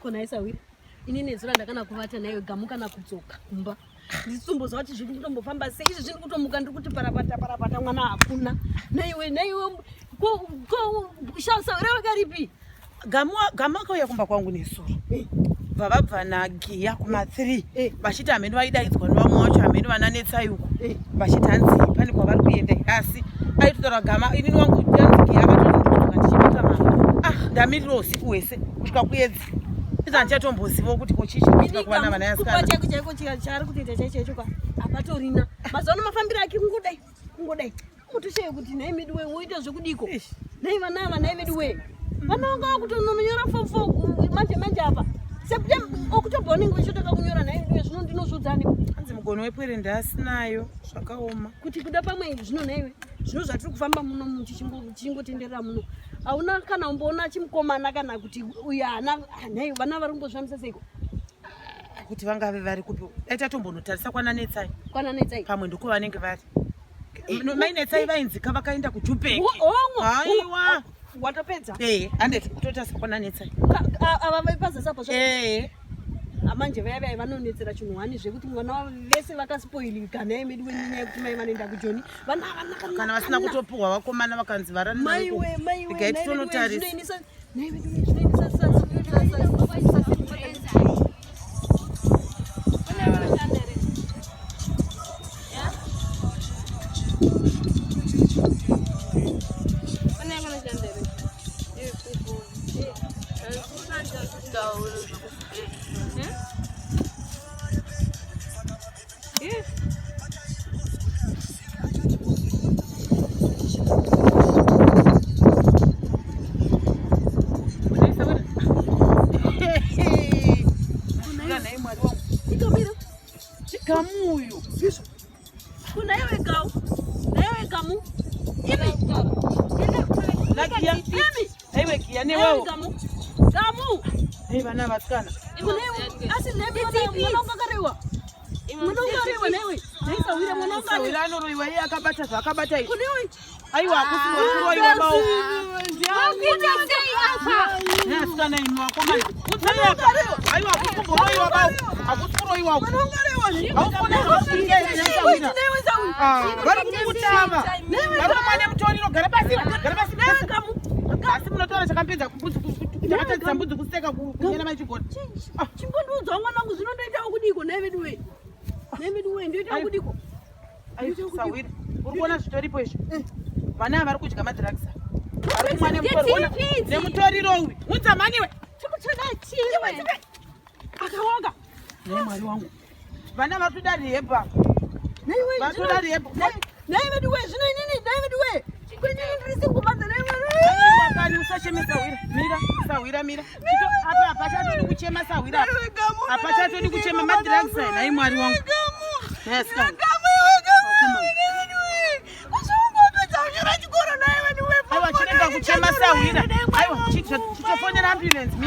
Kona Isawira. Inini zura ndakana kuvata nayo gamuka na kudzoka kumba. Nditsumboza kuti zviri kutombofamba sei izvi zviri kutomuka ndiri kuti parapata mwana hakuna. Naiwe ko Isawira wakaripi? Gama kauya kumba kwangu nesoro. Vabva nagiya kuma 3 vachiti hamene vaidaidzwa nevamwe wacho hamene vananetsai uko vachiti hanzi pane kwavari kuenda asi aitotaura Gama inini wangu giya akatoti ndichibata mama ndamirira usiku hwese kusvika kuedzi izandichatombozivawo kuti kochichiitika kuva navana yasikana chaiko chaari kutoita chaicho kwa apatorina mazuva mafambiro ake kungodai mutosheye kuti nhai medu we woita zvekudiko nhai vana ava nhai medu we vana vanga vakutononyora fofo manje apa October wanenge vachotoka kunyora nhai medu we zvino ndinozvodzani hanzi mugono wepwere ndaasinayo zvakaoma kuti kuda pamwe zvino nhaiwe zvino zvatiri kufamba muno muchingotenderera muno hauna kana umboona chimukomana kana kuti uyu hana nhai vana vari kumbozvamisa seiko kuti vangave vari kupi dai tatombonotarisa kwananetsai pamwe ndiko vanenge vari mainetsai vainzika vakaenda kuJupek haiwa watopedza handeti kutotarisa kwananetsai ava vaipazasapo manje vaya vanonetsera chinhu hani zvekuti mwana wavo vese vakaspoilika nhai medu wenyaya yekuti mai vanoenda kujoni kana vasina kutopuhwa vakomana vakanzi varanigai titonotarisa Gamuyo kuna yewe gamu aiwe giya newewo gamu vana vasikana asi mwanongakarewa newe Isawira mwanongakarewa anoroiwa iye akabata zvakabata izvi aiwa hakusiroiwa bao neasikana imi vakomana aiwa hakusiroiwa bao hakusiroiwa vari kumutava vari kumanya mutoriro gara pasi asi munotaura chakapedza kutakatadzisa mbudzi kuseka kunyana maichigona chimbondiudzwa mwanangu zvinondoitawo kudiko nhai medu we ndoitawo kudiko Sawira uri kuona zvitoripo izvo vana vari kudya madhiragisa vari kumwa nemutoriro uyu mudzamaniwe akawanga nhai mwari wangu vana vari toda rehebha vatoda rehebha nhai medu we zvino inini nhai medu we ndirisingumadza kani usachemesa Sawira mira apa hapachatodi kuchema Sawira hapachatodi kuchema madhiragisa nhai mwari wangu aiwa chirega kuchema Sawira aiwa chitofonera ambulance